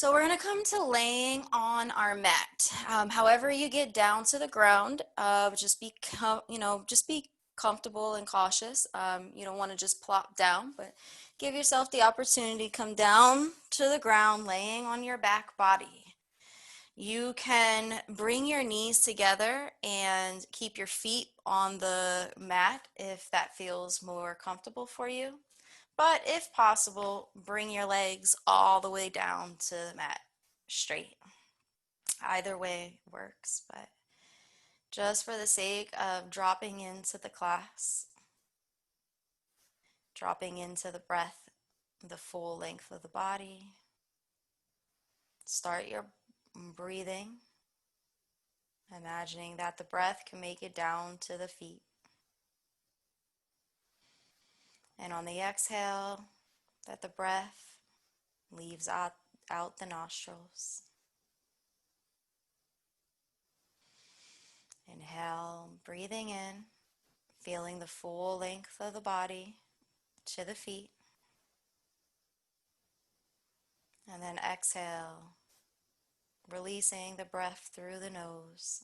So we're going to come to laying on our mat. However you get down to the ground, just be comfortable and cautious. You don't want to just plop down, but give yourself the opportunity to come down to the ground, laying on your back body. You can bring your knees together and keep your feet on the mat if that feels more comfortable for you. But if possible, bring your legs all the way down to the mat, straight. Either way works, but just for the sake of dropping into the class, dropping into the breath, the full length of the body, start your breathing, imagining that the breath can make it down to the feet. And on the exhale, that the breath leaves out the nostrils. Inhale, breathing in, feeling the full length of the body to the feet. And then exhale, releasing the breath through the nose.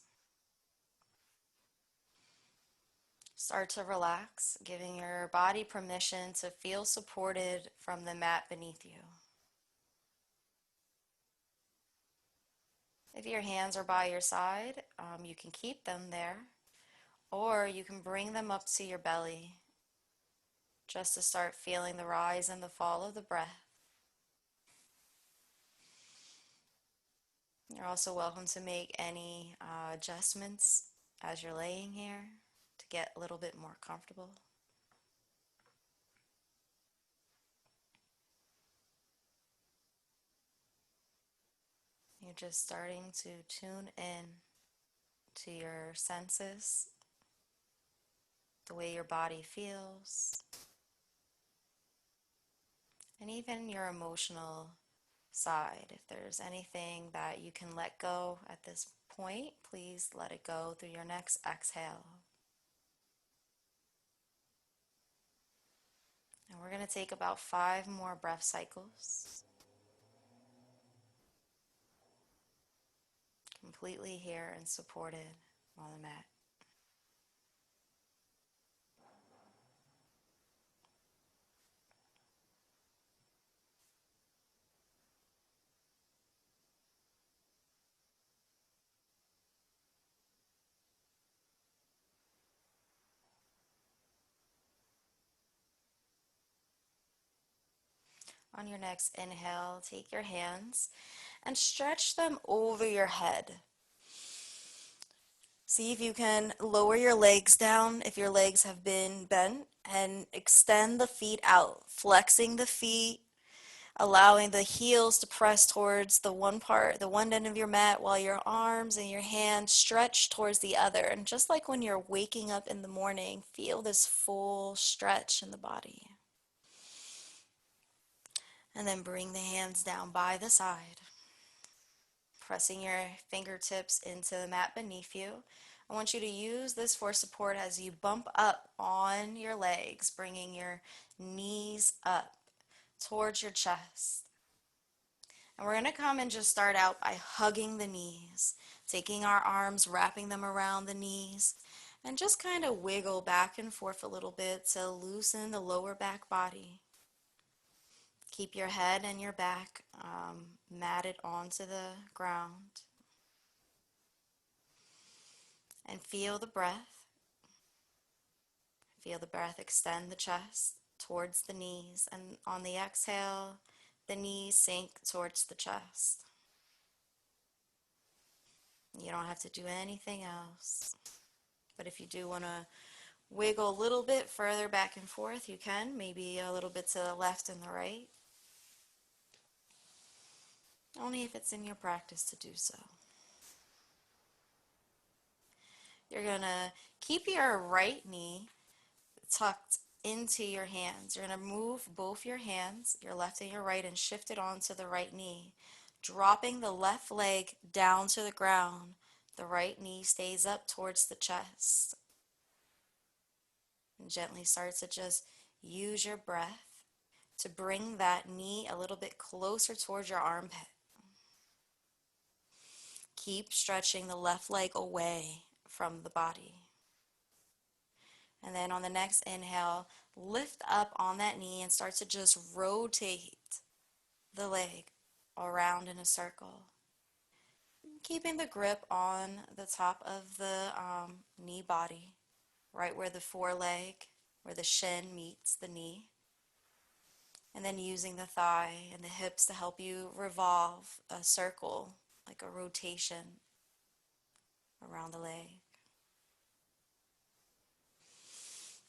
Start to relax, giving your body permission to feel supported from the mat beneath you. If your hands are by your side, you can keep them there, or you can bring them up to your belly just to start feeling the rise and the fall of the breath. You're also welcome to make any adjustments as you're laying here to get a little bit more comfortable. You're just starting to tune in to your senses, the way your body feels, and even your emotional side. If there's anything that you can let go at this point, please let it go through your next exhale. And we're going to take about 5 more breath cycles. Completely here and supported on the mat. On your next inhale, take your hands and stretch them over your head. See if you can lower your legs down if your legs have been bent, and extend the feet out, flexing the feet, allowing the heels to press towards the one end of your mat, while your arms and your hands stretch towards the other. And just like when you're waking up in the morning, feel this full stretch in the body. And then bring the hands down by the side, pressing your fingertips into the mat beneath you. I want you to use this for support as you bump up on your legs, bringing your knees up towards your chest. And we're going to come and just start out by hugging the knees, taking our arms, wrapping them around the knees, and just kind of wiggle back and forth a little bit to loosen the lower back body. Keep your head and your back matted onto the ground. And feel the breath. Feel the breath extend the chest towards the knees. And on the exhale, the knees sink towards the chest. You don't have to do anything else. But if you do want to wiggle a little bit further back and forth, you can. Maybe a little bit to the left and the right. Only if it's in your practice to do so. You're going to keep your right knee tucked into your hands. You're going to move both your hands, your left and your right, and shift it onto the right knee. Dropping the left leg down to the ground, the right knee stays up towards the chest. And gently start to just use your breath to bring that knee a little bit closer towards your armpit. keep stretching the left leg away from the body. And then on the next inhale, lift up on that knee and start to just rotate the leg around in a circle. Keeping the grip on the top of the knee body, right where the foreleg, where the shin meets the knee. And then using the thigh and the hips to help you revolve a circle, like a rotation around the leg.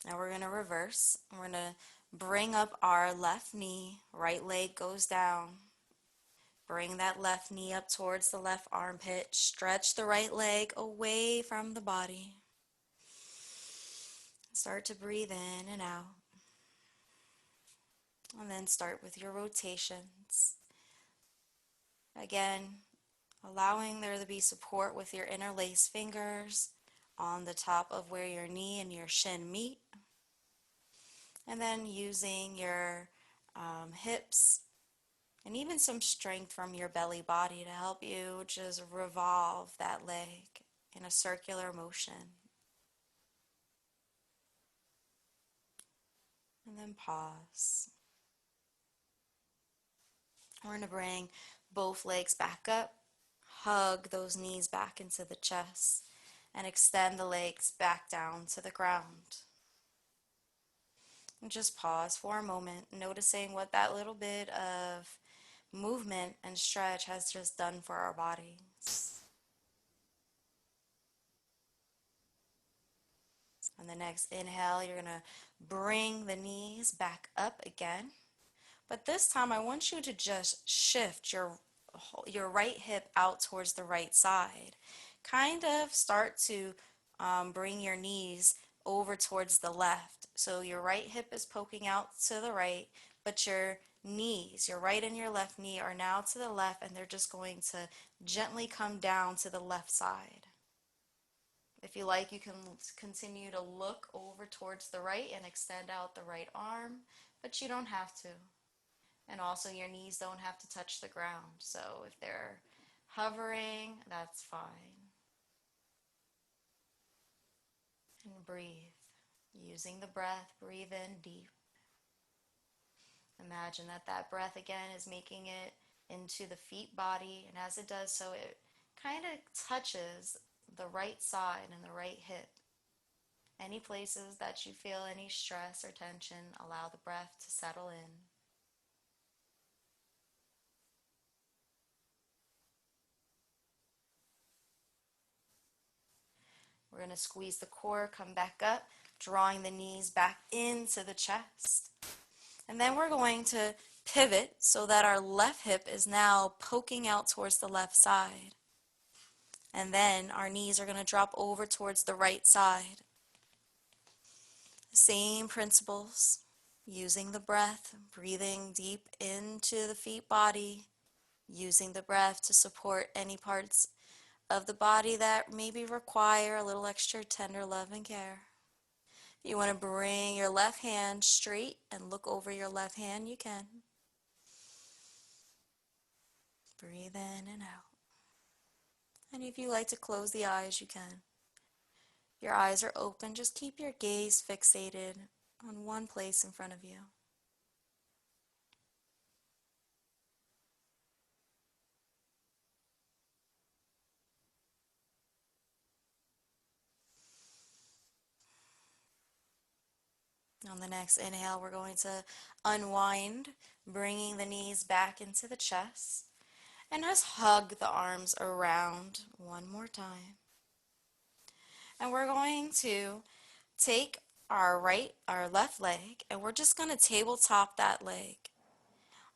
Now we're going to reverse. We're going to bring up our left knee, right leg goes down. Bring that left knee up towards the left armpit. Stretch the right leg away from the body. Start to breathe in and out. And then start with your rotations. Again, allowing there to be support with your interlaced fingers on the top of where your knee and your shin meet. And then using your hips and even some strength from your belly body to help you just revolve that leg in a circular motion. And then pause. We're going to bring both legs back up, hug those knees back into the chest, and extend the legs back down to the ground. And just pause for a moment, noticing what that little bit of movement and stretch has just done for our bodies. On the next inhale, you're going to bring the knees back up again. But this time, I want you to just shift your right hip out towards the right side. Kind of start to bring your knees over towards the left. So your right hip is poking out to the right, but your knees, your right and your left knee, are now to the left, and they're just going to gently come down to the left side. If you like, you can continue to look over towards the right and extend out the right arm, but you don't have to. And also your knees don't have to touch the ground. So if they're hovering, that's fine. And breathe. Using the breath, breathe in deep. Imagine that breath again is making it into the feet body, and as it does so, it kind of touches the right side and the right hip. Any places that you feel any stress or tension, allow the breath to settle in. We're going to squeeze the core, come back up, drawing the knees back into the chest. And then we're going to pivot so that our left hip is now poking out towards the left side. And then our knees are going to drop over towards the right side. Same principles, using the breath, breathing deep into the feet body, using the breath to support any parts of the body that maybe require a little extra tender love and care. If you want to bring your left hand straight and look over your left hand, you can. Breathe in and out. And if you like to close the eyes, you can. Your eyes are open, just keep your gaze fixated on one place in front of you. On the next inhale, we're going to unwind, bringing the knees back into the chest. And just hug the arms around one more time. And we're going to take our left leg, and we're just going to tabletop that leg.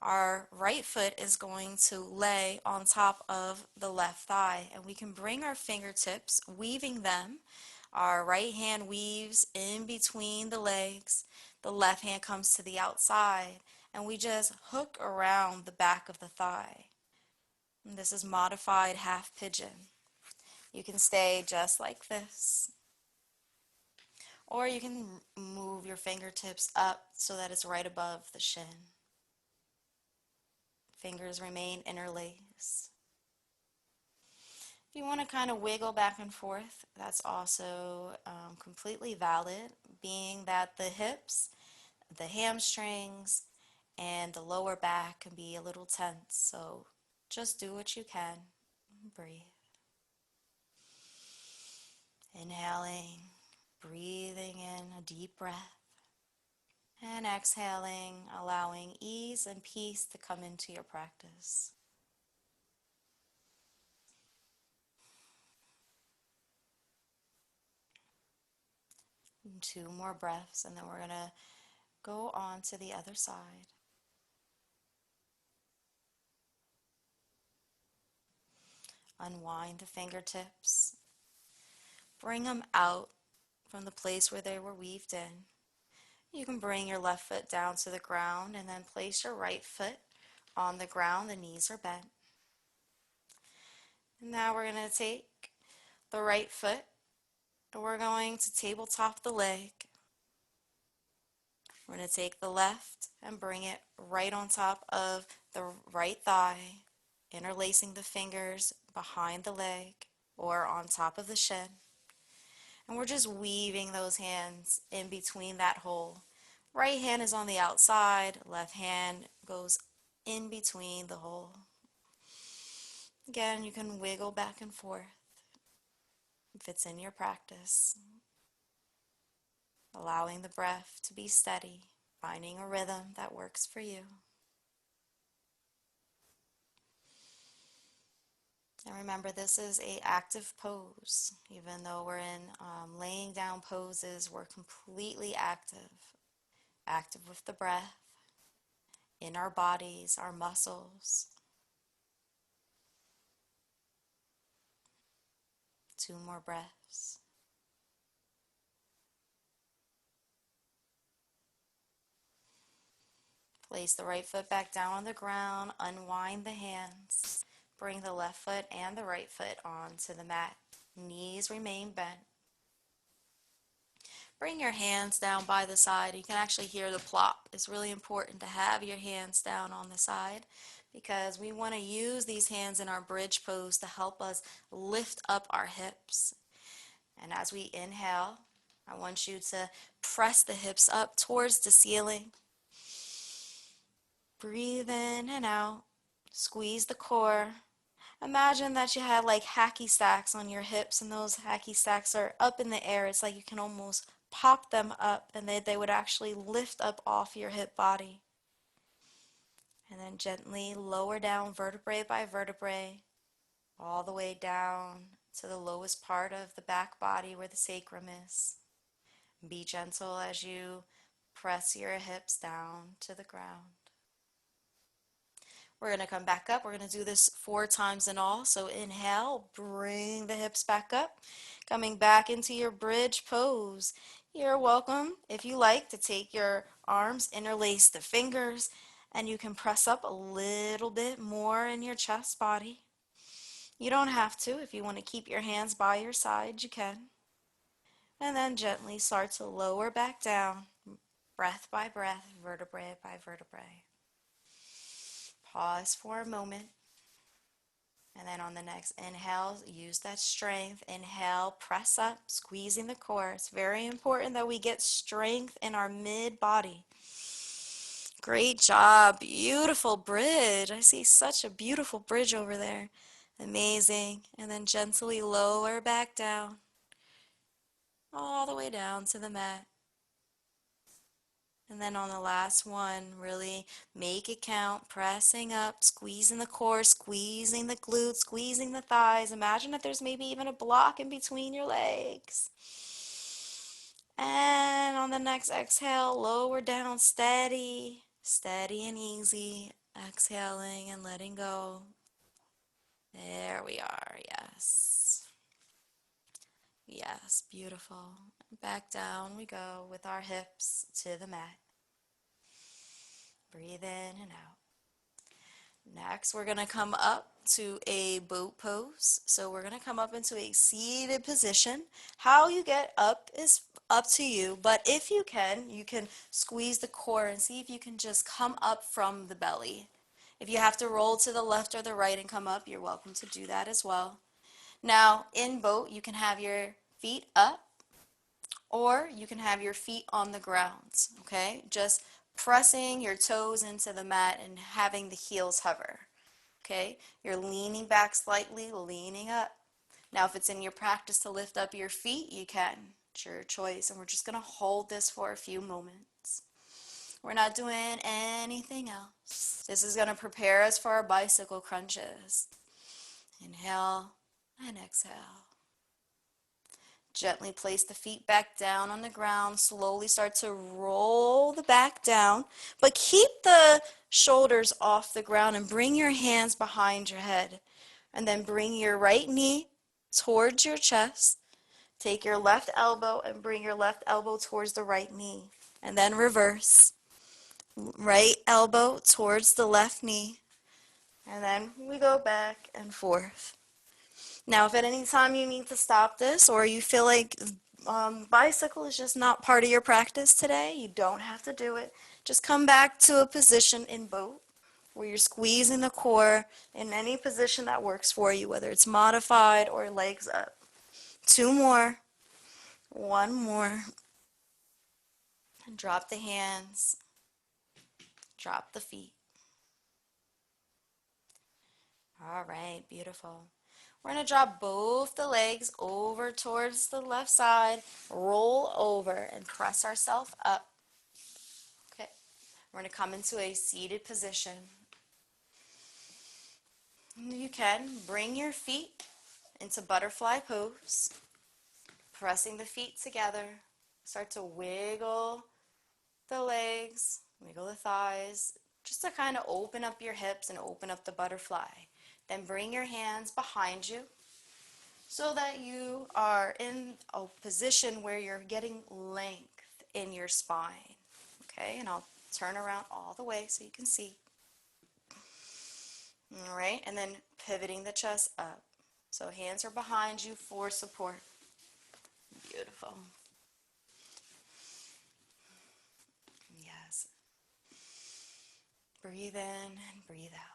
Our right foot is going to lay on top of the left thigh, and we can bring our fingertips, weaving them. Our right hand weaves in between the legs. The left hand comes to the outside, and we just hook around the back of the thigh. And this is modified half pigeon. You can stay just like this. Or you can move your fingertips up so that it's right above the shin. Fingers remain interlaced. If you want to kind of wiggle back and forth, that's also completely valid, being that the hips, the hamstrings, and the lower back can be a little tense. So just do what you can. Breathe. Inhaling, breathing in a deep breath, and exhaling, allowing ease and peace to come into your practice. And 2 more breaths, and then we're going to go on to the other side. Unwind the fingertips. Bring them out from the place where they were weaved in. You can bring your left foot down to the ground and then place your right foot on the ground. The knees are bent. And now we're going to take the right foot and we're going to tabletop the leg. We're going to take the left and bring it right on top of the right thigh, interlacing the fingers behind the leg or on top of the shin. And we're just weaving those hands in between that hole. Right hand is on the outside, left hand goes in between the hole. Again, you can wiggle back and forth if it's in your practice. Allowing the breath to be steady, finding a rhythm that works for you. And remember, this is an active pose. Even though we're in laying down poses, we're completely active. Active with the breath, in our bodies, our muscles. 2 more breaths. Place the right foot back down on the ground, unwind the hands. Bring the left foot and the right foot onto the mat. Knees remain bent. Bring your hands down by the side. You can actually hear the plop. It's really important to have your hands down on the side because we want to use these hands in our bridge pose to help us lift up our hips. And as we inhale, I want you to press the hips up towards the ceiling. Breathe in and out. Squeeze the core. Imagine that you had like hacky sacks on your hips and those hacky sacks are up in the air. It's like you can almost pop them up and they would actually lift up off your hip body. And then gently lower down vertebrae by vertebrae all the way down to the lowest part of the back body where the sacrum is. Be gentle as you press your hips down to the ground. We're going to come back up. We're going to do this 4 times in all. So inhale, bring the hips back up. Coming back into your bridge pose. You're welcome, if you like, to take your arms, interlace the fingers, and you can press up a little bit more in your chest body. You don't have to. If you want to keep your hands by your side, you can. And then gently start to lower back down, breath by breath, vertebrae by vertebrae. Pause for a moment. And then on the next inhale, use that strength. Inhale, press up, squeezing the core. It's very important that we get strength in our mid-body. Great job. Beautiful bridge. I see such a beautiful bridge over there. Amazing. And then gently lower back down, all the way down to the mat. And then on the last one, really make it count, pressing up, squeezing the core, squeezing the glutes, squeezing the thighs. Imagine that there's maybe even a block in between your legs. And on the next exhale, lower down, steady, steady and easy. Exhaling and letting go. There we are, yes. Yes, beautiful. Back down we go with our hips to the mat. Breathe in and out. Next, we're going to come up to a boat pose. So we're going to come up into a seated position. How you get up is up to you, but if you can squeeze the core and see if you can just come up from the belly. If you have to roll to the left or the right and come up, you're welcome to do that as well. Now, in boat, you can have your feet up or you can have your feet on the ground, okay? Just pressing your toes into the mat and having the heels hover, okay? You're leaning back slightly, leaning up. Now, if it's in your practice to lift up your feet, you can. It's your choice. And we're just going to hold this for a few moments. We're not doing anything else. This is going to prepare us for our bicycle crunches. Inhale and exhale. Gently place the feet back down on the ground. Slowly start to roll the back down, but keep the shoulders off the ground and bring your hands behind your head. And then bring your right knee towards your chest. Take your left elbow and bring your left elbow towards the right knee. And then reverse. Right elbow towards the left knee. And then we go back and forth. Now, if at any time you need to stop this or you feel like bicycle is just not part of your practice today, you don't have to do it. Just come back to a position in boat where you're squeezing the core in any position that works for you, whether it's modified or legs up. 2 more. 1 more. And drop the hands. Drop the feet. All right, beautiful. We're going to drop both the legs over towards the left side, roll over, and press ourselves up. Okay, we're going to come into a seated position. You can bring your feet into butterfly pose, pressing the feet together. Start to wiggle the legs, wiggle the thighs, just to kind of open up your hips and open up the butterfly. Then bring your hands behind you, so that you are in a position where you're getting length in your spine. Okay, and I'll turn around all the way so you can see. All right, and then pivoting the chest up. So hands are behind you for support. Beautiful. Yes. Breathe in and breathe out.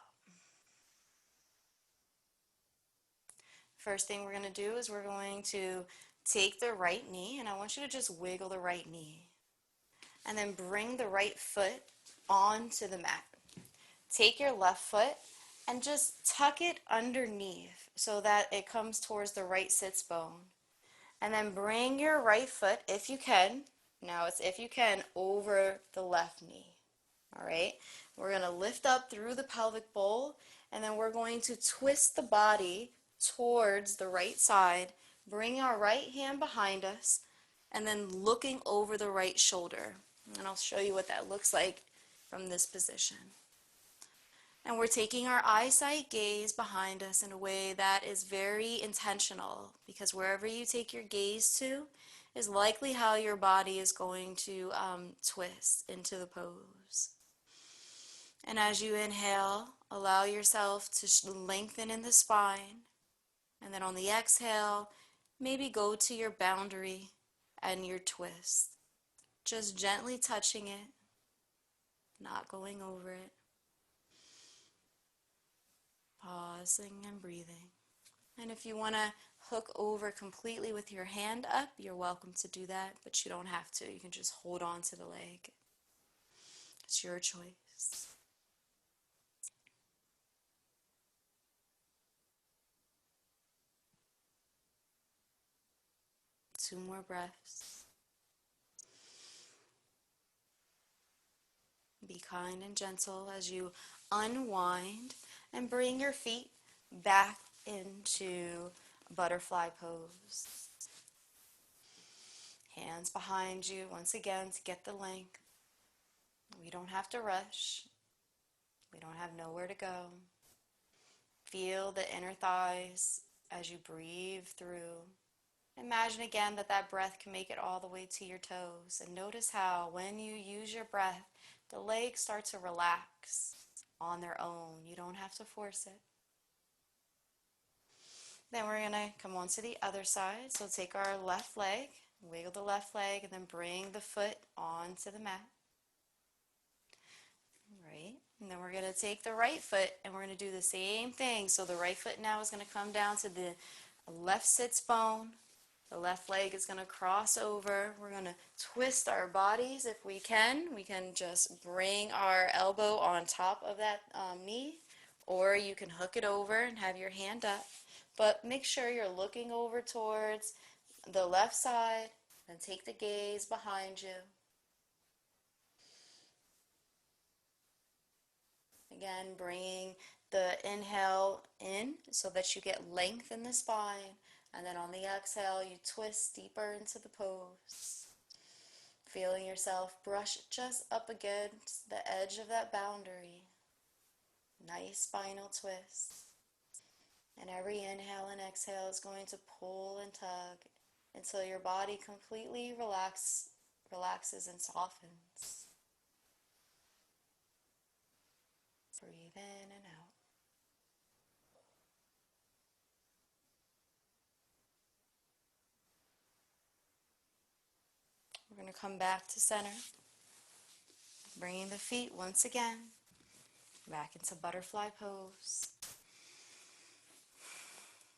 First thing we're going to do is we're going to take the right knee, and I want you to just wiggle the right knee. And then bring the right foot onto the mat. Take your left foot and just tuck it underneath so that it comes towards the right sits bone. And then bring your right foot, if you can, now it's if you can, over the left knee. All right? We're going to lift up through the pelvic bowl, and then we're going to twist the body towards the right side, bring our right hand behind us, and then looking over the right shoulder. And I'll show you what that looks like from this position. And we're taking our eyesight gaze behind us in a way that is very intentional, because wherever you take your gaze to is likely how your body is going to twist into the pose. And as you inhale, allow yourself to lengthen in the spine. And then on the exhale, maybe go to your boundary and your twist. Just gently touching it, not going over it. Pausing and breathing. And if you want to hook over completely with your hand up, you're welcome to do that, but you don't have to. You can just hold on to the leg. It's your choice. Two more breaths. Be kind and gentle as you unwind and bring your feet back into butterfly pose. Hands behind you once again to get the length. We don't have to rush. We don't have nowhere to go. Feel the inner thighs as you breathe through. Imagine again that that breath can make it all the way to your toes. And notice how when you use your breath, the legs start to relax on their own. You don't have to force it. Then we're going to come on to the other side. So take our left leg, wiggle the left leg, and then bring the foot onto the mat. Right? And then we're going to take the right foot and we're going to do the same thing. So the right foot now is going to come down to the left sits bone. The left leg is going to cross over. We're going to twist our bodies if we can. We can just bring our elbow on top of that knee, or you can hook it over and have your hand up. But make sure you're looking over towards the left side and take the gaze behind you. Again, bringing the inhale in so that you get length in the spine. And then on the exhale, you twist deeper into the pose. Feeling yourself brush just up against the edge of that boundary. Nice spinal twist. And every inhale and exhale is going to pull and tug until your body completely relaxes and softens. Breathe in and out. We're going to come back to center, bringing the feet once again back into butterfly pose.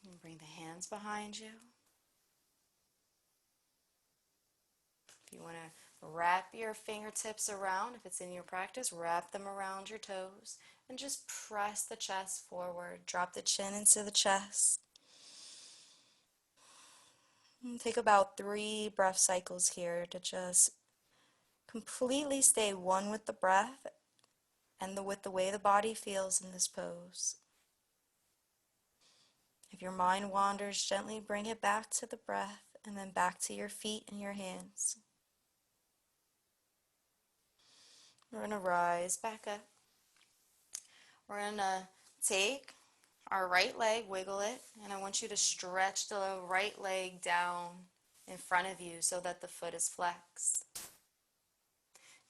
And bring the hands behind you. If you want to wrap your fingertips around, if it's in your practice, wrap them around your toes and just press the chest forward. Drop the chin into the chest. And take about 3 breath cycles here to just completely stay one with the breath and with the way the body feels in this pose. If your mind wanders, gently bring it back to the breath and then back to your feet and your hands. We're going to rise back up. We're going to take our right leg, wiggle it, and I want you to stretch the right leg down in front of you so that the foot is flexed.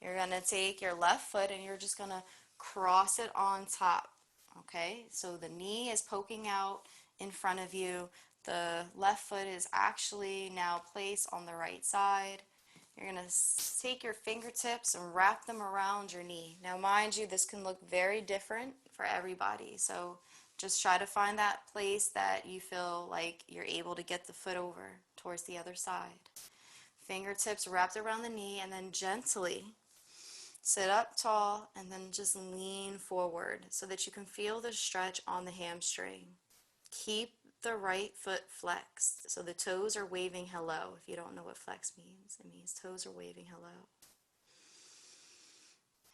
You're going to take your left foot and you're just going to cross it on top, okay? So the knee is poking out in front of you. The left foot is actually now placed on the right side. You're going to take your fingertips and wrap them around your knee. Now, mind you, this can look very different for everybody. So just try to find that place that you feel like you're able to get the foot over towards the other side. Fingertips wrapped around the knee, and then gently sit up tall and then just lean forward so that you can feel the stretch on the hamstring. Keep the right foot flexed. So the toes are waving hello. If you don't know what flex means, it means toes are waving hello.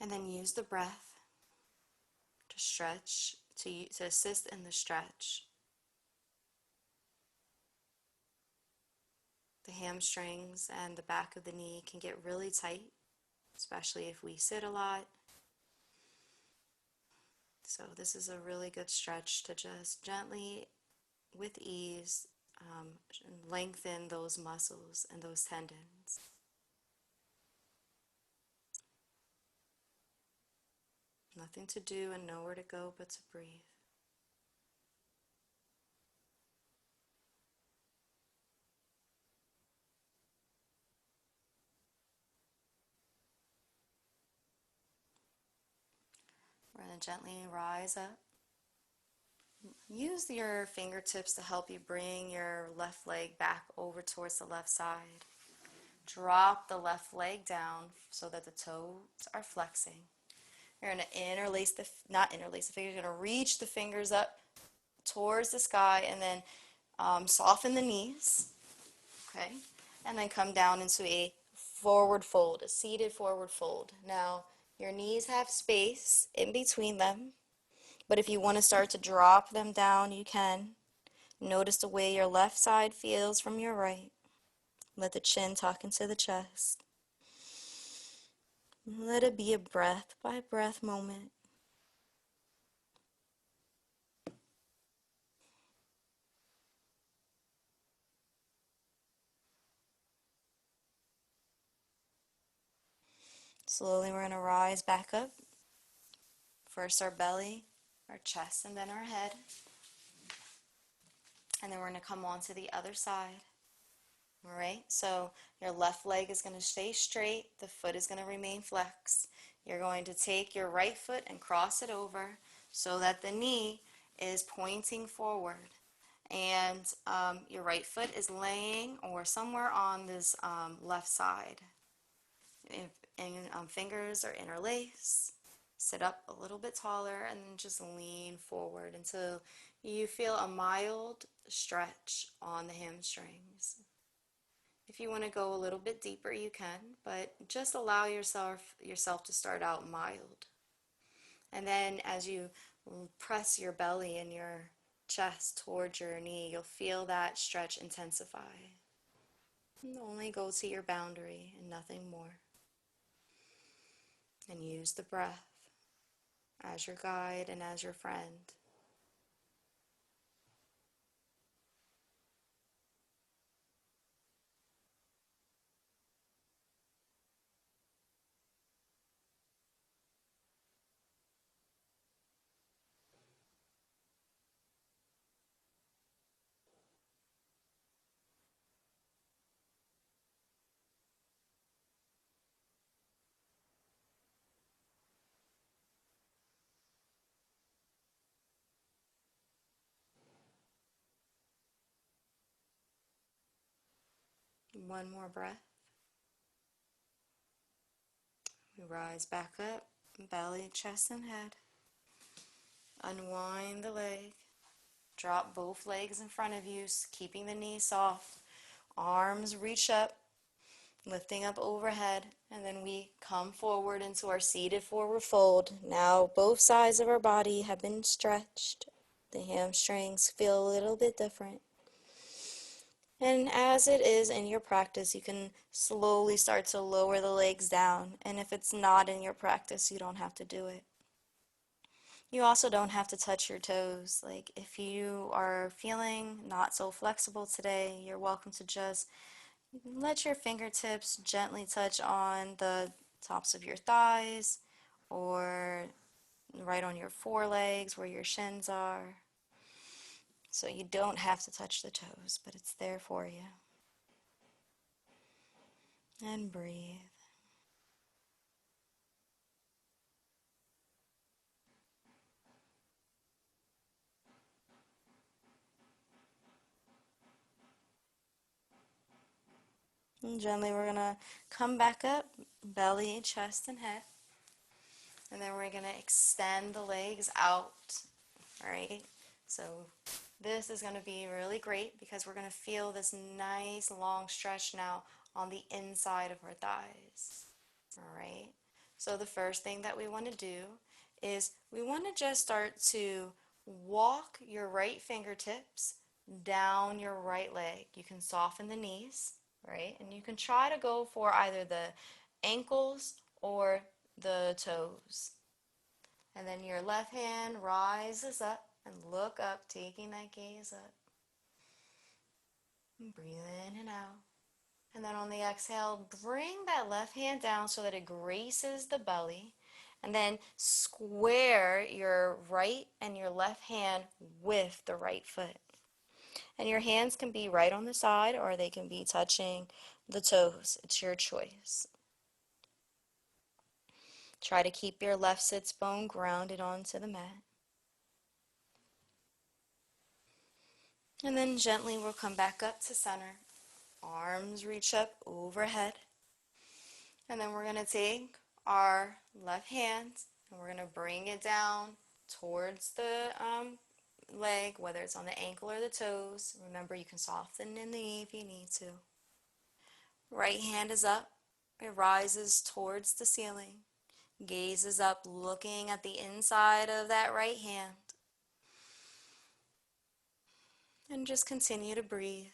And then use the breath to stretch, to assist in the stretch. The hamstrings and the back of the knee can get really tight, especially if we sit a lot. So this is a really good stretch to just gently, with ease, lengthen those muscles and those tendons. Nothing to do and nowhere to go but to breathe. We're going to gently rise up. Use your fingertips to help you bring your left leg back over towards the left side. Drop the left leg down so that the toes are flexing. You're going to not interlace the fingers, you're going to reach the fingers up towards the sky and then soften the knees, okay? And then come down into a forward fold, a seated forward fold. Now, your knees have space in between them, but if you want to start to drop them down, you can. Notice the way your left side feels from your right. Let the chin tuck into the chest. Let it be a breath by breath moment. Slowly we're going to rise back up. First our belly, our chest, and then our head. And then we're going to come on to the other side. All right, so your left leg is going to stay straight. The foot is going to remain flexed. You're going to take your right foot and cross it over so that the knee is pointing forward. And your right foot is laying or somewhere on this left side. If, and fingers are interlaced. Sit up a little bit taller and then just lean forward until you feel a mild stretch on the hamstrings. If you want to go a little bit deeper, you can, but just allow yourself to start out mild. And then as you press your belly and your chest towards your knee, you'll feel that stretch intensify. And only go to your boundary and nothing more. And use the breath as your guide and as your friend. One more breath. We rise back up, belly, chest, and head. Unwind the leg. Drop both legs in front of you, keeping the knees soft. Arms reach up, lifting up overhead, and then we come forward into our seated forward fold. Now both sides of our body have been stretched. The hamstrings feel a little bit different. And as it is in your practice, you can slowly start to lower the legs down. And if it's not in your practice, you don't have to do it. You also don't have to touch your toes. Like if you are feeling not so flexible today, you're welcome to just let your fingertips gently touch on the tops of your thighs or right on your forelegs where your shins are. So you don't have to touch the toes, but it's there for you. And breathe. And gently we're going to come back up, belly, chest, and head. And then we're going to extend the legs out, all right? So this is going to be really great because we're going to feel this nice long stretch now on the inside of our thighs, all right? So the first thing that we want to do is we want to just start to walk your right fingertips down your right leg. You can soften the knees, right? And you can try to go for either the ankles or the toes. And then your left hand rises up and look up, taking that gaze up. And breathe in and out. And then on the exhale, bring that left hand down so that it graces the belly. And then square your right and your left hand with the right foot. And your hands can be right on the side or they can be touching the toes. It's your choice. Try to keep your left sits bone grounded onto the mat. And then gently we'll come back up to center. Arms reach up overhead. And then we're going to take our left hand and we're going to bring it down towards the leg, whether it's on the ankle or the toes. Remember, you can soften in the knee if you need to. Right hand is up. It rises towards the ceiling. Gaze is up, looking at the inside of that right hand. And just continue to breathe.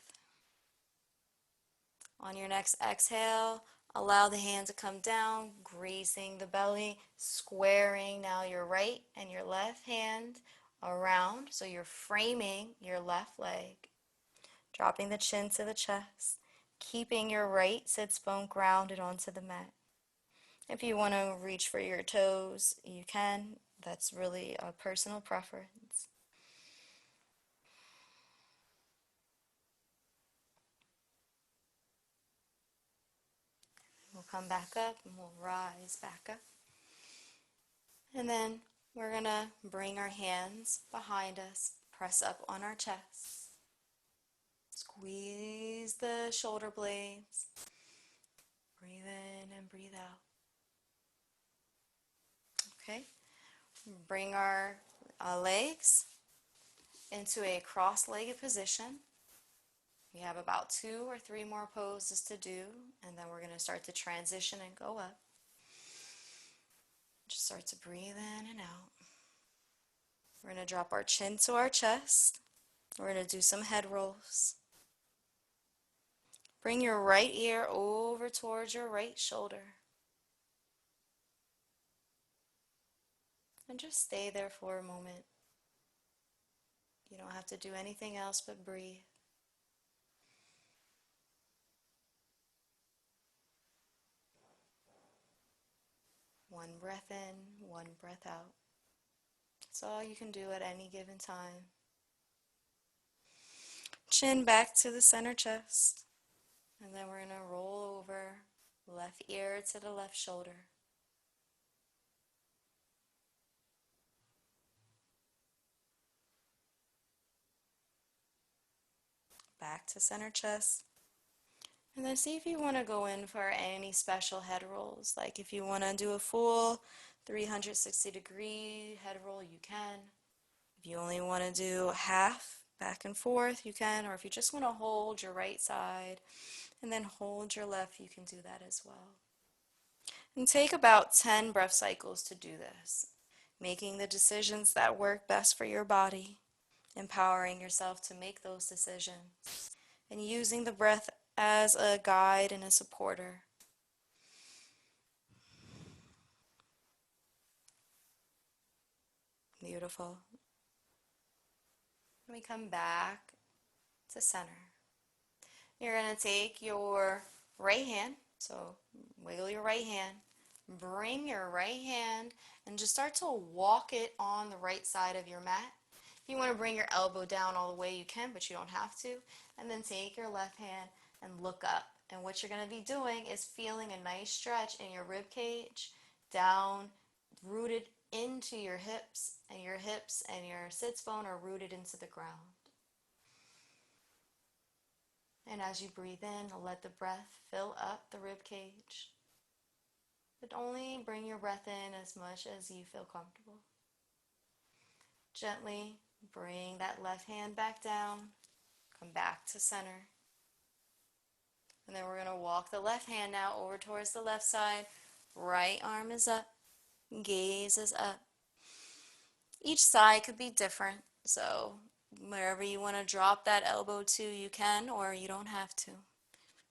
On your next exhale, allow the hand to come down, gracing the belly, squaring now your right and your left hand around. So you're framing your left leg, dropping the chin to the chest, keeping your right sits bone grounded onto the mat. If you want to reach for your toes, you can. That's really a personal preference. We'll come back up and we'll rise back up. And then we're going to bring our hands behind us, press up on our chest. Squeeze the shoulder blades. Breathe in and breathe out. Okay. Bring our legs into a cross-legged position. We have about 2 or 3 more poses to do, and then we're going to start to transition and go up. Just start to breathe in and out. We're going to drop our chin to our chest. We're going to do some head rolls. Bring your right ear over towards your right shoulder. And just stay there for a moment. You don't have to do anything else but breathe. One breath in, one breath out. That's all you can do at any given time. Chin back to the center chest. And then we're going to roll over, left ear to the left shoulder. Back to center chest. And then see if you want to go in for any special head rolls. Like if you want to do a full 360-degree head roll, you can. If you only want to do half, back and forth, you can. Or if you just want to hold your right side and then hold your left, you can do that as well. And take about 10 breath cycles to do this, making the decisions that work best for your body, empowering yourself to make those decisions, and using the breath as a guide and a supporter. Beautiful. Let me come back to center. You're going to take your right hand, so wiggle your right hand, bring your right hand, and just start to walk it on the right side of your mat. If you want to bring your elbow down all the way, you can, but you don't have to. And then take your left hand and look up. And what you're going to be doing is feeling a nice stretch in your rib cage, down, rooted into your hips and your sits bone are rooted into the ground. And as you breathe in, let the breath fill up the rib cage. But only bring your breath in as much as you feel comfortable. Gently bring that left hand back down. Come back to center. And then we're going to walk the left hand now over towards the left side. Right arm is up. Gaze is up. Each side could be different. So wherever you want to drop that elbow to, you can, or you don't have to.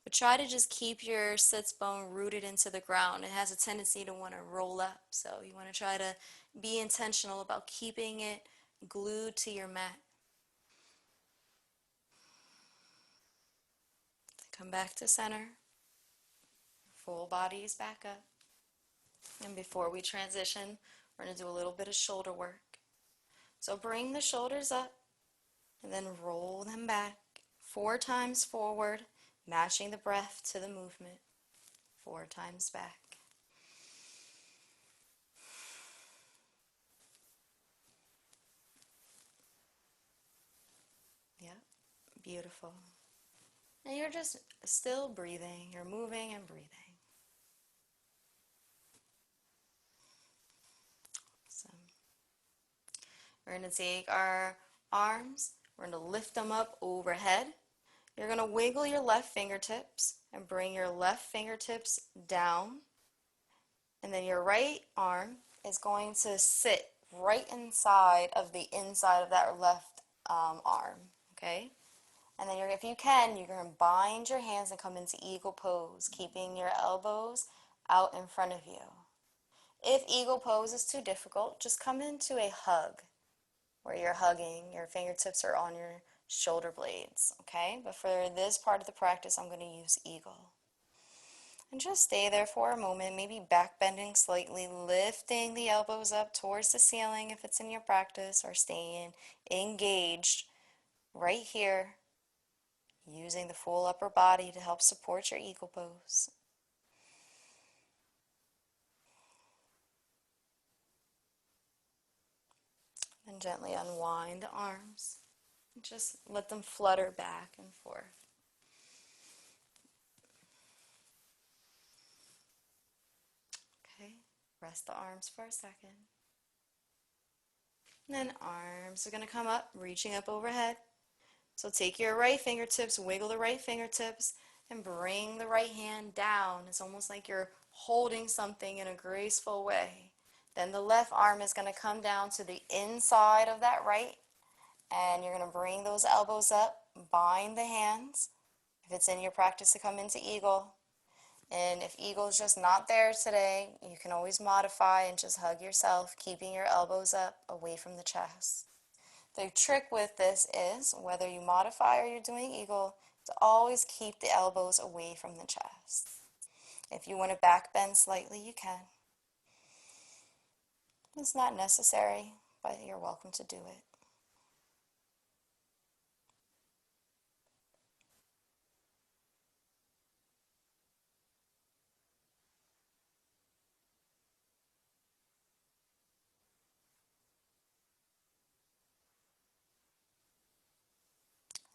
But try to just keep your sits bone rooted into the ground. It has a tendency to want to roll up. So you want to try to be intentional about keeping it glued to your mat. Come back to center. Full body is back up. And before we transition, we're going to do a little bit of shoulder work. So bring the shoulders up and then roll them back 4 times forward, matching the breath to the movement. 4 times back. Yep, beautiful. And you're just still breathing. You're moving and breathing. Awesome. We're going to take our arms. We're going to lift them up overhead. You're going to wiggle your left fingertips and bring your left fingertips down. And then your right arm is going to sit right inside of the inside of that left arm. Okay? And then if you can, you're going to bind your hands and come into eagle pose, keeping your elbows out in front of you. If eagle pose is too difficult, just come into a hug where you're hugging, your fingertips are on your shoulder blades, okay? But for this part of the practice, I'm going to use eagle. And just stay there for a moment, maybe back bending slightly, lifting the elbows up towards the ceiling if it's in your practice, or staying engaged right here, using the full upper body to help support your eagle pose. And gently unwind the arms. Just let them flutter back and forth. Rest the arms for a second. And then arms are going to come up, reaching up overhead. So take your right fingertips, wiggle the right fingertips, and bring the right hand down. It's almost like you're holding something in a graceful way. Then the left arm is going to come down to the inside of that right, and you're going to bring those elbows up, bind the hands. If it's in your practice to come into eagle, and if eagle is just not there today, you can always modify and just hug yourself, keeping your elbows up away from the chest. The trick with this is, whether you modify or you're doing eagle, to always keep the elbows away from the chest. If you want to back bend slightly, you can. It's not necessary, but you're welcome to do it.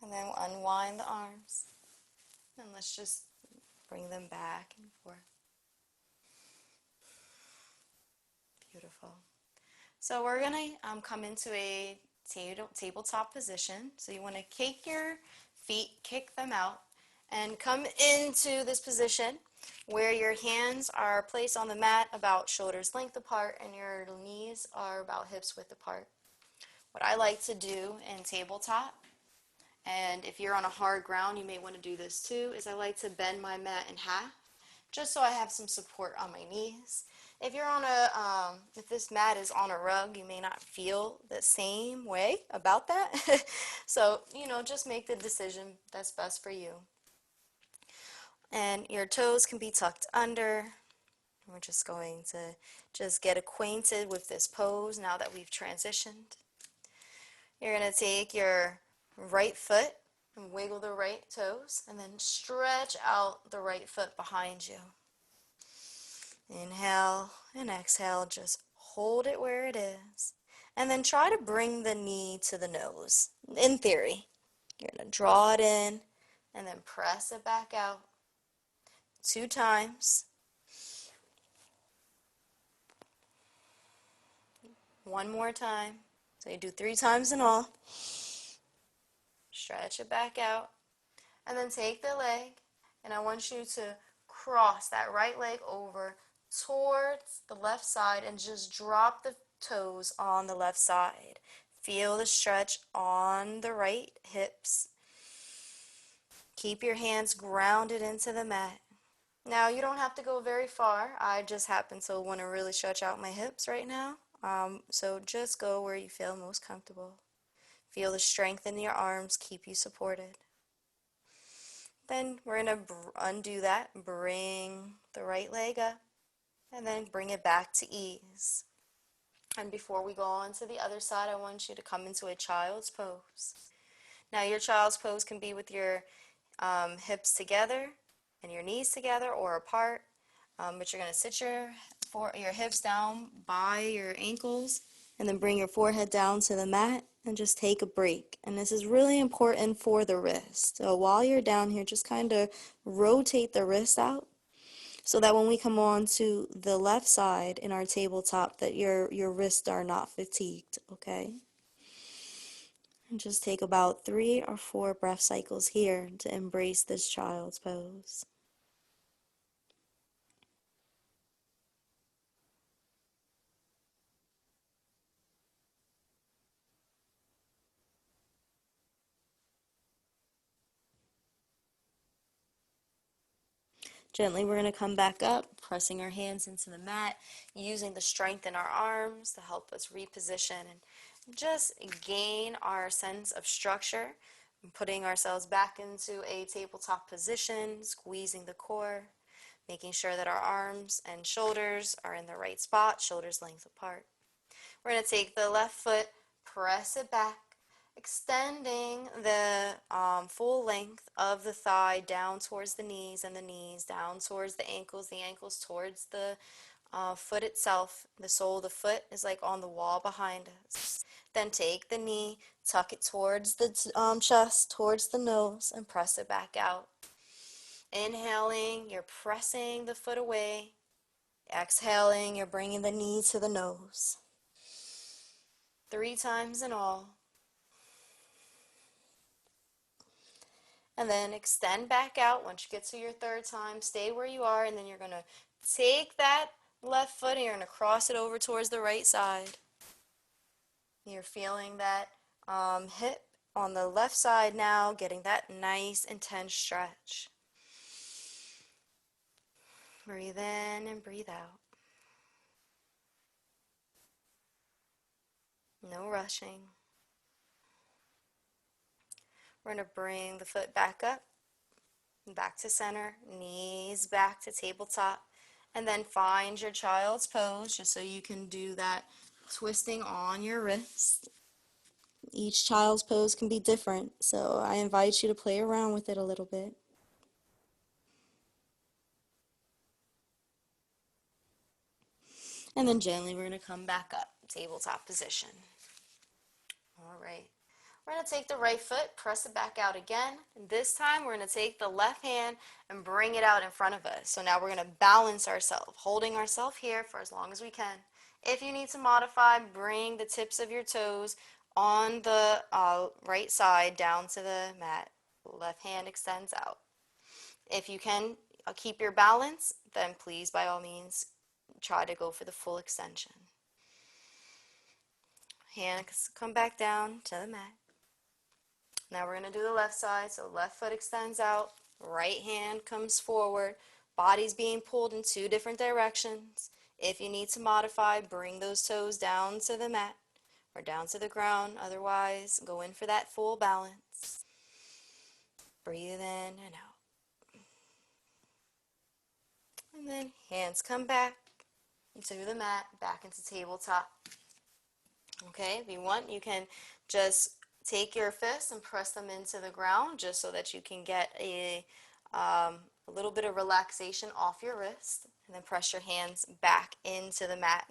And then unwind the arms. And let's just bring them back and forth. Beautiful. So we're going to come into a tabletop position. So you want to kick your feet, kick them out, and come into this position where your hands are placed on the mat about shoulders length apart and your knees are about hips width apart. What I like to do in tabletop, and if you're on a hard ground, you may want to do this too, is I like to bend my mat in half just so I have some support on my knees. If you're on if this mat is on a rug, you may not feel the same way about that. So, just make the decision that's best for you. And your toes can be tucked under. We're just going to just get acquainted with this pose now that we've transitioned. You're going to take your right foot and wiggle the right toes and then stretch out the right foot behind you. Inhale and exhale, just hold it where it is. And then try to bring the knee to the nose. In theory, you're going to draw it in and then press it back out 2 times. 1 more time. So you do 3 times in all. Stretch it back out. And then take the leg, and I want you to cross that right leg over towards the left side and just drop the toes on the left side. Feel the stretch on the right hips. Keep your hands grounded into the mat. Now, you don't have to go very far. I just happen to want to really stretch out my hips right now. So just go where you feel most comfortable. Feel the strength in your arms keep you supported. Then we're going to undo that, bring the right leg up, and then bring it back to ease. And before we go on to the other side, I want you to come into a child's pose. Now your child's pose can be with your hips together and your knees together or apart, but you're going to sit your hips down by your ankles and then bring your forehead down to the mat and just take a break. And this is really important for the wrist. So while you're down here, just kind of rotate the wrist out so that when we come on to the left side in our tabletop, that your wrists are not fatigued, okay? And just take about 3 or 4 breath cycles here to embrace this child's pose. Gently, we're going to come back up, pressing our hands into the mat, using the strength in our arms to help us reposition and just gain our sense of structure, putting ourselves back into a tabletop position, squeezing the core, making sure that our arms and shoulders are in the right spot, shoulders length apart. We're going to take the left foot, press it back, extending the full length of the thigh down towards the knees and the knees down towards the ankles towards the foot itself. The sole of the foot is like on the wall behind us. Then take the knee, tuck it towards the chest, towards the nose, and press it back out. Inhaling, you're pressing the foot away. Exhaling, you're bringing the knee to the nose. 3 times in all. And then extend back out. Once you get to your 3rd time, stay where you are, and then you're going to take that left foot and you're going to cross it over towards the right side. You're feeling that hip on the left side now, getting that nice intense stretch. Breathe in and breathe out. No rushing. We're going to bring the foot back up, back to center, knees back to tabletop, and then find your child's pose just so you can do that twisting on your wrist. Each child's pose can be different, so I invite you to play around with it a little bit. And then gently we're going to come back up, tabletop position. All right. We're going to take the right foot, press it back out again. And this time we're going to take the left hand and bring it out in front of us. So now we're going to balance ourselves, holding ourselves here for as long as we can. If you need to modify, bring the tips of your toes on the right side down to the mat. Left hand extends out. If you can keep your balance, then please, by all means, try to go for the full extension. Hands come back down to the mat. Now we're going to do the left side. So left foot extends out, right hand comes forward, body's being pulled in 2 different directions. If you need to modify, bring those toes down to the mat or down to the ground. Otherwise, go in for that full balance. Breathe in and out. And then hands come back into the mat, back into tabletop. Okay, if you want, you can just take your fists and press them into the ground just so that you can get a little bit of relaxation off your wrist. And then press your hands back into the mat.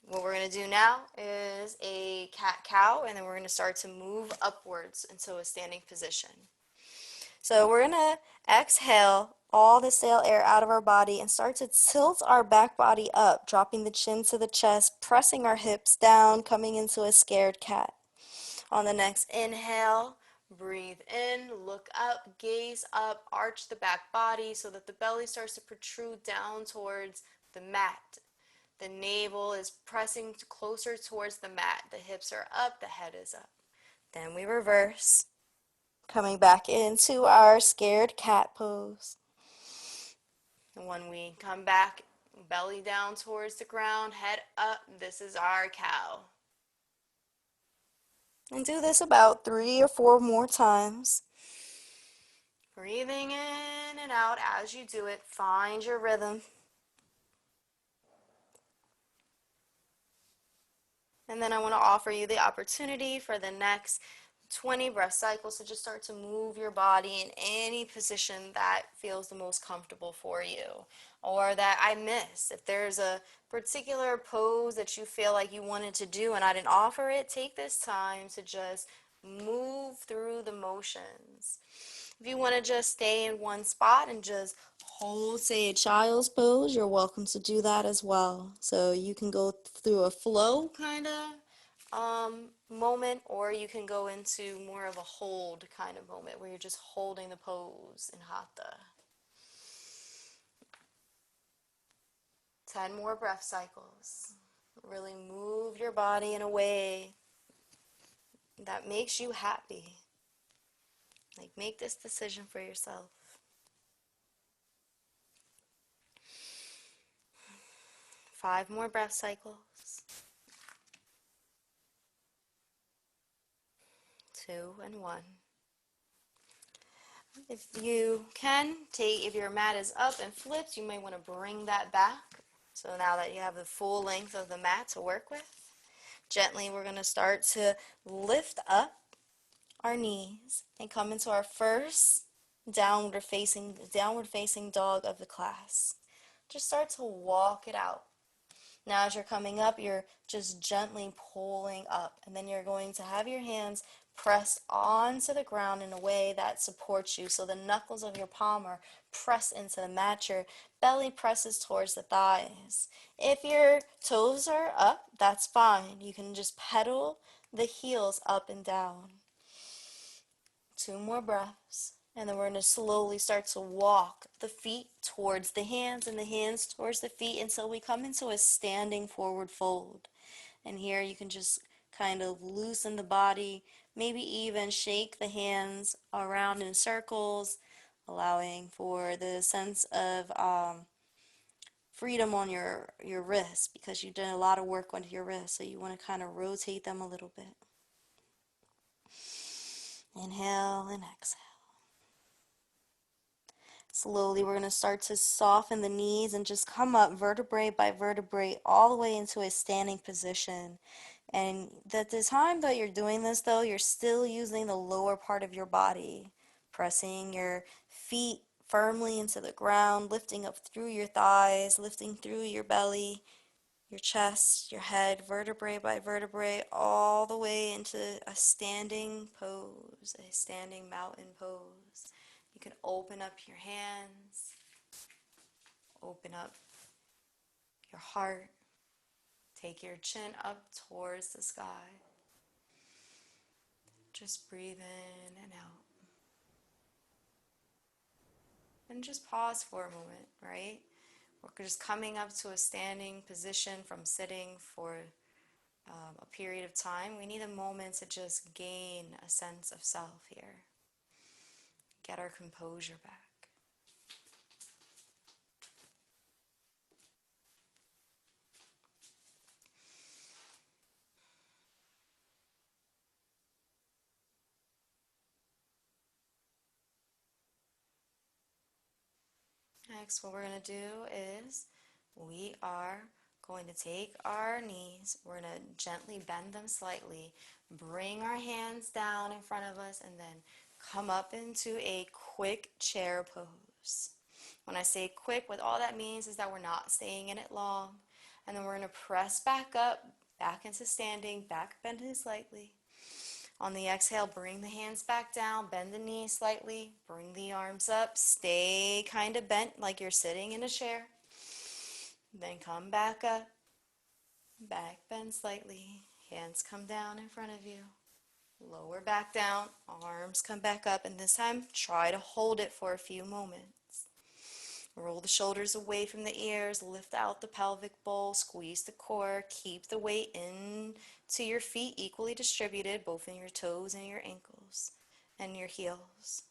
What we're going to do now is a cat-cow, and then we're going to start to move upwards into a standing position. So we're going to exhale all the stale air out of our body and start to tilt our back body up, dropping the chin to the chest, pressing our hips down, coming into a scared cat. On the next inhale, breathe in, look up, gaze up, arch the back body so that the belly starts to protrude down towards the mat. The navel is pressing closer towards the mat. The hips are up, the head is up. Then we reverse, coming back into our scared cat pose. And when we come back, belly down towards the ground, head up, this is our cow. And do this about 3 or 4 more times. Breathing in and out as you do it. Find your rhythm. And then I want to offer you the opportunity for the next 20 breath cycles to just start to move your body in any position that feels the most comfortable for you or that I missed. If there's a particular pose that you feel like you wanted to do and I didn't offer it, take this time to just move through the motions. If you want to just stay in one spot and just hold, say, a child's pose, you're welcome to do that as well. So you can go through a flow kind of moment, or you can go into more of a hold kind of moment where you're just holding the pose in Hatha. 10 more breath cycles. Really move your body in a way that makes you happy. Like, make this decision for yourself. 5 more breath cycles. 2 and 1. If you can, if your mat is up and flipped, you may want to bring that back. So now that you have the full length of the mat to work with, gently we're going to start to lift up our knees and come into our first downward facing dog of the class. Just start to walk it out. Now, as you're coming up, you're just gently pulling up, and then you're going to have your hands pressed onto the ground in a way that supports you. So the knuckles of your palm are pressed into the mat, your belly presses towards the thighs. If your toes are up, that's fine. You can just pedal the heels up and down. 2 more breaths. And then we're going to slowly start to walk the feet towards the hands and the hands towards the feet until we come into a standing forward fold. And here you can just kind of loosen the body, maybe even shake the hands around in circles, allowing for the sense of freedom on your wrists, because you did a lot of work on your wrists. So you want to kind of rotate them a little bit. Inhale and exhale. Slowly, we're going to start to soften the knees and just come up vertebrae by vertebrae all the way into a standing position. And at the time that you're doing this, though, you're still using the lower part of your body, pressing your feet firmly into the ground, lifting up through your thighs, lifting through your belly, your chest, your head, vertebrae by vertebrae, all the way into a standing pose, a standing mountain pose. You can open up your hands, open up your heart, take your chin up towards the sky. Just breathe in and out. And just pause for a moment, right? We're just coming up to a standing position from sitting for a period of time. We need a moment to just gain a sense of self here. Get our composure back. Next, what we're going to do is we are going to take our knees, we're going to gently bend them slightly, bring our hands down in front of us, and then come up into a quick chair pose. When I say quick, what all that means is that we're not staying in it long. And then we're going to press back up, back into standing, back bending slightly. On the exhale, bring the hands back down, bend the knees slightly, bring the arms up, stay kind of bent like you're sitting in a chair. Then come back up, back bend slightly, hands come down in front of you. Lower back down, arms come back up, and this time try to hold it for a few moments. Roll the shoulders away from the ears, lift out the pelvic bowl, squeeze the core, keep the weight into your feet equally distributed, both in your toes and your ankles and your heels.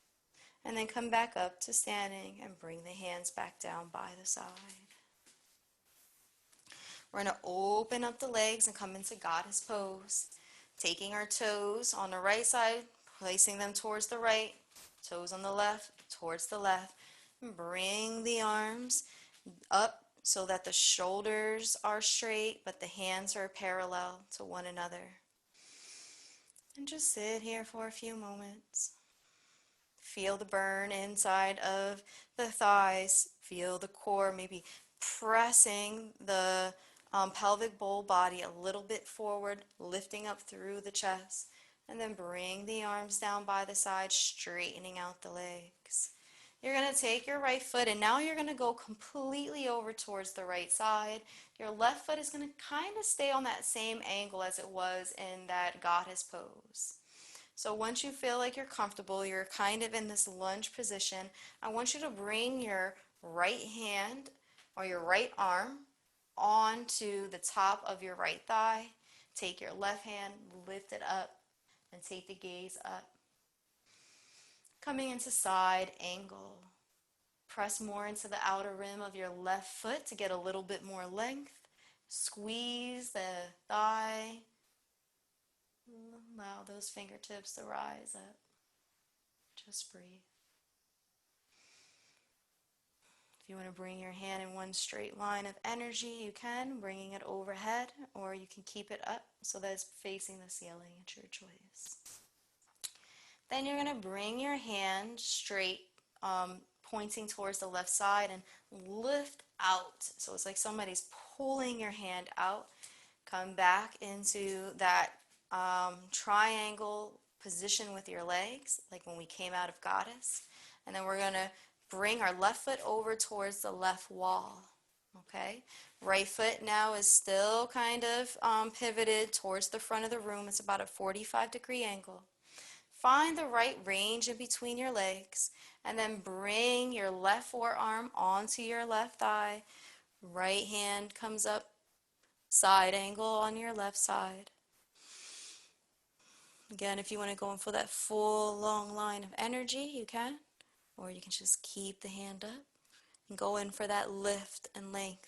And then come back up to standing and bring the hands back down by the side. We're going to open up the legs and come into goddess pose. Taking our toes on the right side, placing them towards the right, toes on the left, towards the left. Bring the arms up so that the shoulders are straight, but the hands are parallel to one another. And just sit here for a few moments. Feel the burn inside of the thighs. Feel the core maybe pressing the pelvic bowl body a little bit forward, lifting up through the chest. And then bring the arms down by the side, straightening out the legs. You're going to take your right foot and now you're going to go completely over towards the right side. Your left foot is going to kind of stay on that same angle as it was in that goddess pose. So once you feel like you're comfortable, you're kind of in this lunge position, I want you to bring your right hand or your right arm onto the top of your right thigh. Take your left hand, lift it up, and take the gaze up. Coming into side angle. Press more into the outer rim of your left foot to get a little bit more length. Squeeze the thigh. Allow those fingertips to rise up. Just breathe. If you want to bring your hand in one straight line of energy, you can, bringing it overhead, or you can keep it up so that it's facing the ceiling. It's your choice. Then you're going to bring your hand straight, pointing towards the left side, and lift out. So it's like somebody's pulling your hand out. Come back into that triangle position with your legs, like when we came out of Goddess. And then we're going to bring our left foot over towards the left wall. Okay? Right foot now is still kind of pivoted towards the front of the room. It's about a 45-degree angle. Find the right range in between your legs, and then bring your left forearm onto your left thigh. Right hand comes up, side angle on your left side. Again, if you want to go in for that full long line of energy, you can, or you can just keep the hand up and go in for that lift and length.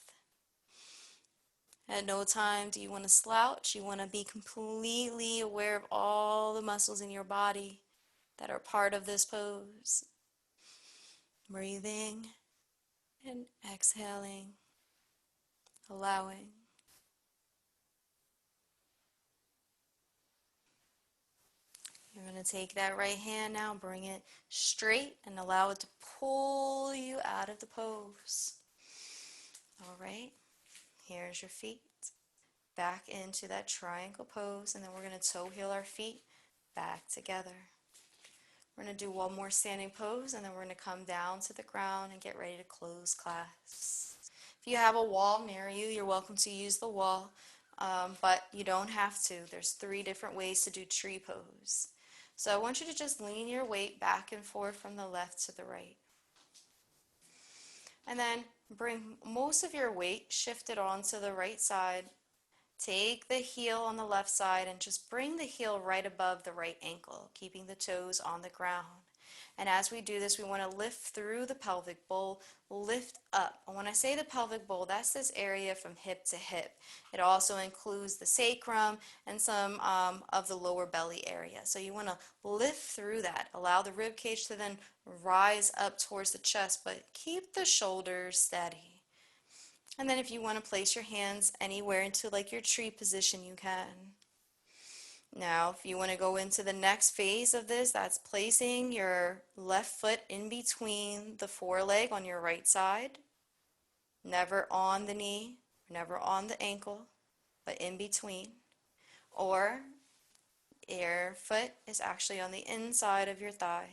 At no time do you want to slouch. You want to be completely aware of all the muscles in your body that are part of this pose. Breathing and exhaling, allowing. You're going to take that right hand now, bring it straight, and allow it to pull you out of the pose. All right, here's your feet. Back into that triangle pose, and then we're going to toe heel our feet back together. We're going to do one more standing pose, and then we're going to come down to the ground and get ready to close class. If you have a wall near you, you're welcome to use the wall, but you don't have to. There's 3 different ways to do tree pose. So I want you to just lean your weight back and forth from the left to the right. And then bring most of your weight shifted onto the right side. Take the heel on the left side and just bring the heel right above the right ankle, keeping the toes on the ground. And as we do this, we want to lift through the pelvic bowl, lift up. And when I say the pelvic bowl, that's this area from hip to hip. It also includes the sacrum and some of the lower belly area. So you want to lift through that. Allow the rib cage to then rise up towards the chest, but keep the shoulders steady. And then if you want to place your hands anywhere into like your tree position, you can. Now, if you want to go into the next phase of this, that's placing your left foot in between the foreleg on your right side. Never on the knee, never on the ankle, but in between. Or your foot is actually on the inside of your thigh.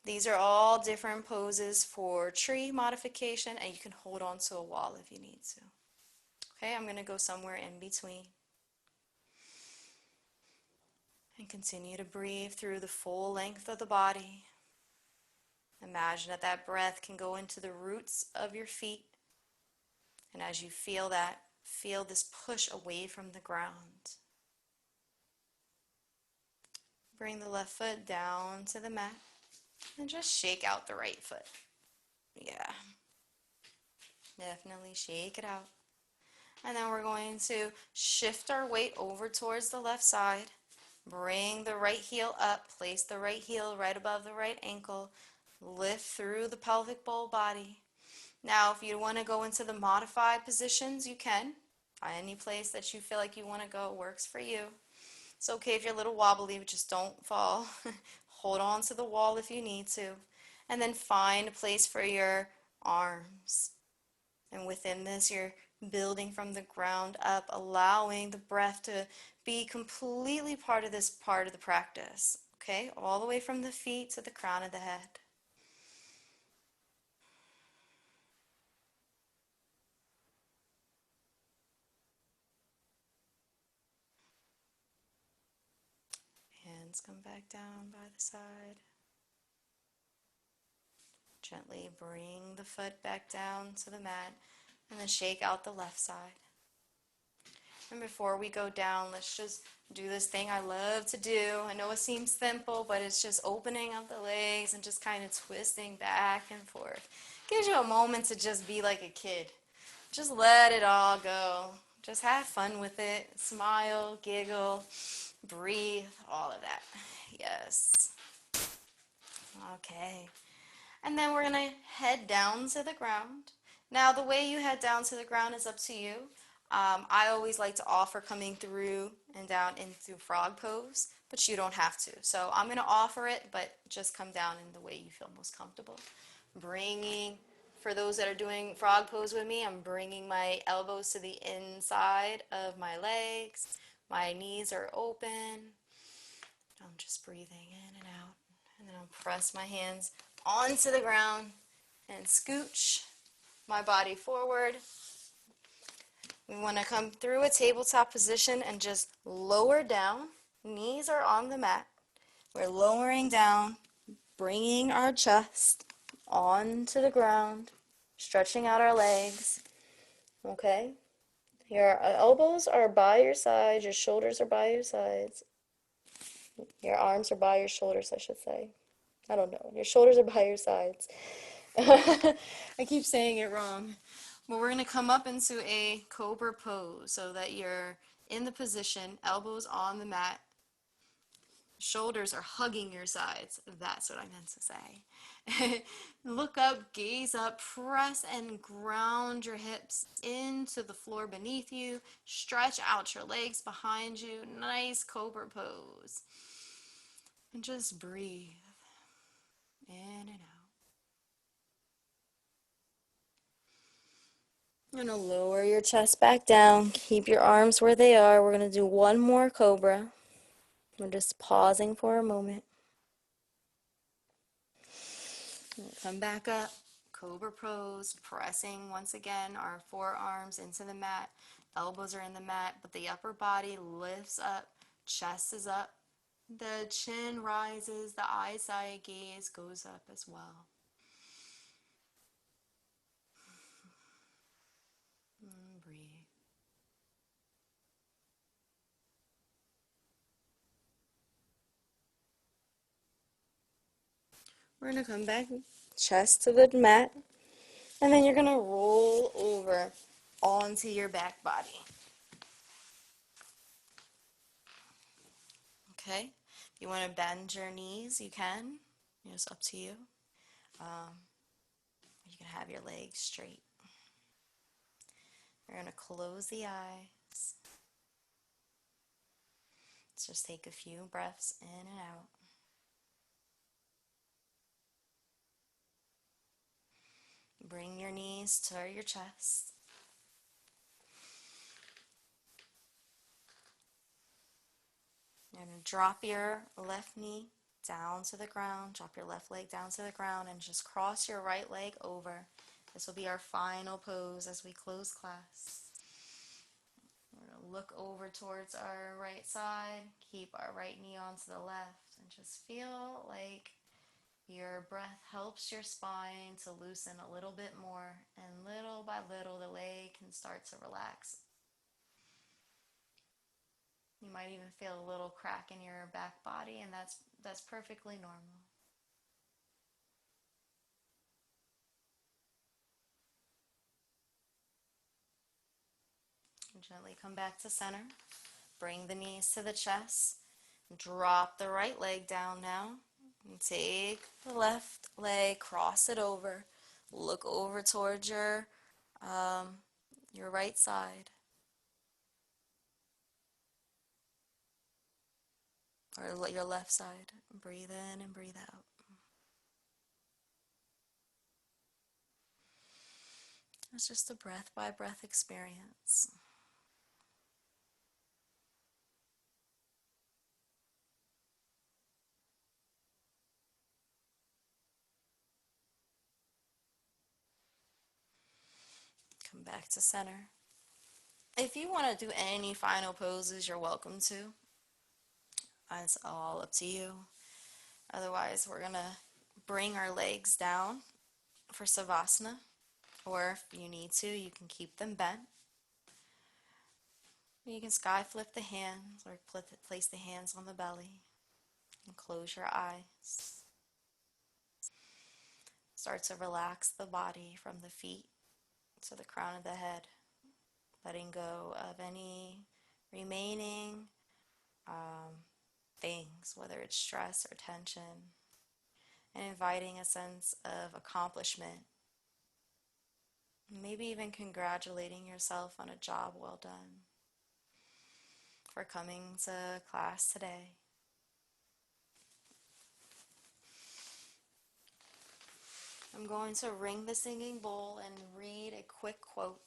These are all different poses for tree modification, and you can hold on to a wall if you need to. Okay, I'm going to go somewhere in between. And continue to breathe through the full length of the body. Imagine that that breath can go into the roots of your feet. And as you feel that, feel this push away from the ground. Bring the left foot down to the mat and just shake out the right foot. Yeah, definitely shake it out. And then we're going to shift our weight over towards the left side. Bring the right heel up, place the right heel right above the right ankle, lift through the pelvic bowl body. Now, if you want to go into the modified positions, you can. Any place that you feel like you want to go works for you. It's okay if you're a little wobbly, but just don't fall. Hold on to the wall if you need to. And then find a place for your arms. And within this, you're building from the ground up, allowing the breath to be completely part of this part of the practice. Okay, all the way from the feet to the crown of the head. Hands come back down by the side. Gently bring the foot back down to the mat and then shake out the left side. And before we go down, let's just do this thing I love to do. I know it seems simple, but it's just opening up the legs and just kind of twisting back and forth. Gives you a moment to just be like a kid. Just let it all go. Just have fun with it. Smile, giggle, breathe, all of that. Yes. Okay. And then we're going to head down to the ground. Now, the way you head down to the ground is up to you. I always like to offer coming through and down into frog pose, but you don't have to. So I'm going to offer it, but just come down in the way you feel most comfortable. Bringing, for those that are doing frog pose with me, I'm bringing my elbows to the inside of my legs. My knees are open. I'm just breathing in and out. And then I'll press my hands onto the ground and scooch my body forward. We want to come through a tabletop position and just lower down. Knees are on the mat. We're lowering down, bringing our chest onto the ground, stretching out our legs. Okay? Your elbows are by your sides, your shoulders are by your sides. Your arms are by your shoulders, I should say. I don't know. Your shoulders are by your sides. I keep saying it wrong. But we're going to come up into a cobra pose so that you're in the position, elbows on the mat, shoulders are hugging your sides. That's what I meant to say. Look up, gaze up, press and ground your hips into the floor beneath you. Stretch out your legs behind you. Nice cobra pose. And just breathe in and out. You're going to lower your chest back down. Keep your arms where they are. We're going to do one more cobra. We're just pausing for a moment. Come back up. Cobra pose. Pressing once again our forearms into the mat. Elbows are in the mat, but the upper body lifts up. Chest is up. The chin rises. The eye-side gaze goes up as well. And breathe. We're going to come back, chest to the mat, and then you're going to roll over onto your back body. Okay? If you want to bend your knees, you can. It's up to you. You can have your legs straight. You're going to close the eyes. Let's just take a few breaths in and out. Bring your knees to your chest. You're going to drop your left knee down to the ground. Drop your left leg down to the ground and just cross your right leg over. This will be our final pose as we close class. We're going to look over towards our right side. Keep our right knee onto the left and just feel like your breath helps your spine to loosen a little bit more, and little by little the leg can start to relax. You might even feel a little crack in your back body, and that's perfectly normal. Gently come back to center. Bring the knees to the chest. Drop the right leg down now. And take the left leg, cross it over. Look over towards your right side. Or your left side. Breathe in and breathe out. It's just a breath by breath experience. Come back to center. If you want to do any final poses, you're welcome to. It's all up to you. Otherwise, we're going to bring our legs down for Savasana. Or if you need to, you can keep them bent. You can sky flip the hands or place the hands on the belly and close your eyes. Start to relax the body from the feet to the crown of the head, letting go of any remaining things, whether it's stress or tension, and inviting a sense of accomplishment. Maybe even congratulating yourself on a job well done for coming to class today. I'm going to ring the singing bowl and read a quick quote.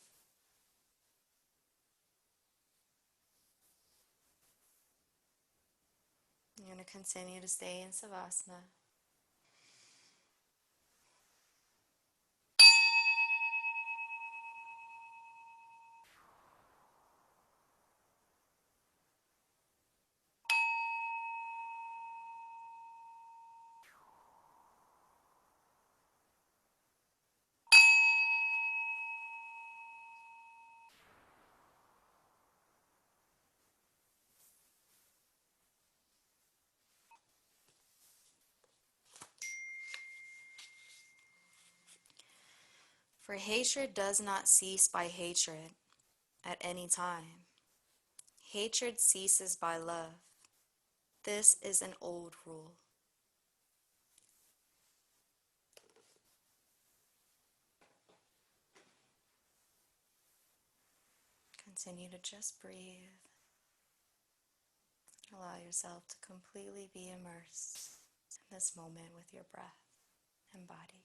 I'm going to continue to stay in Savasana. For hatred does not cease by hatred at any time. Hatred ceases by love. This is an old rule. Continue to just breathe. Allow yourself to completely be immersed in this moment with your breath and body.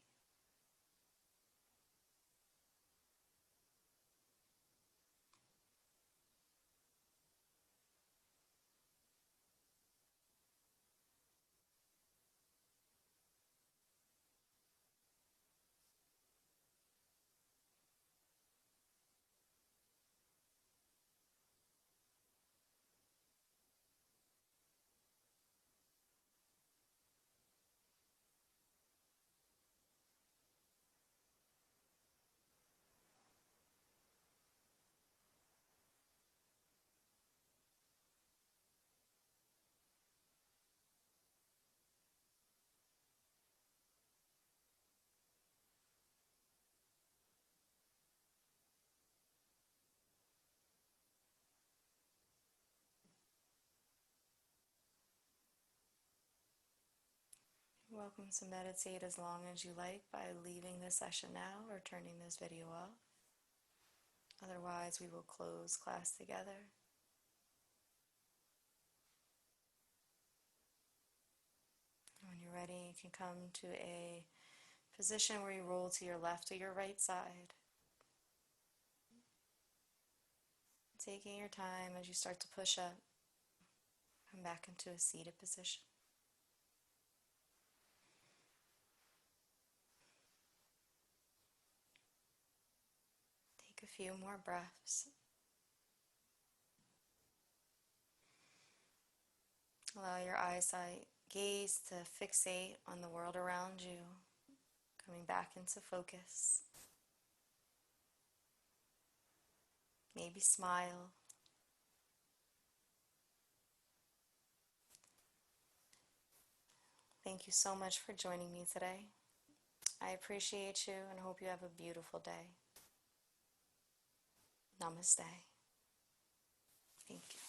You're welcome to meditate as long as you like by leaving this session now or turning this video off. Otherwise, we will close class together. When you're ready, you can come to a position where you roll to your left or your right side. Taking your time as you start to push up, come back into a seated position. Take a few more breaths. Allow your gaze to fixate on the world around you, coming back into focus. Maybe smile. Thank you so much for joining me today. I appreciate you and hope you have a beautiful day. Namaste. Thank you.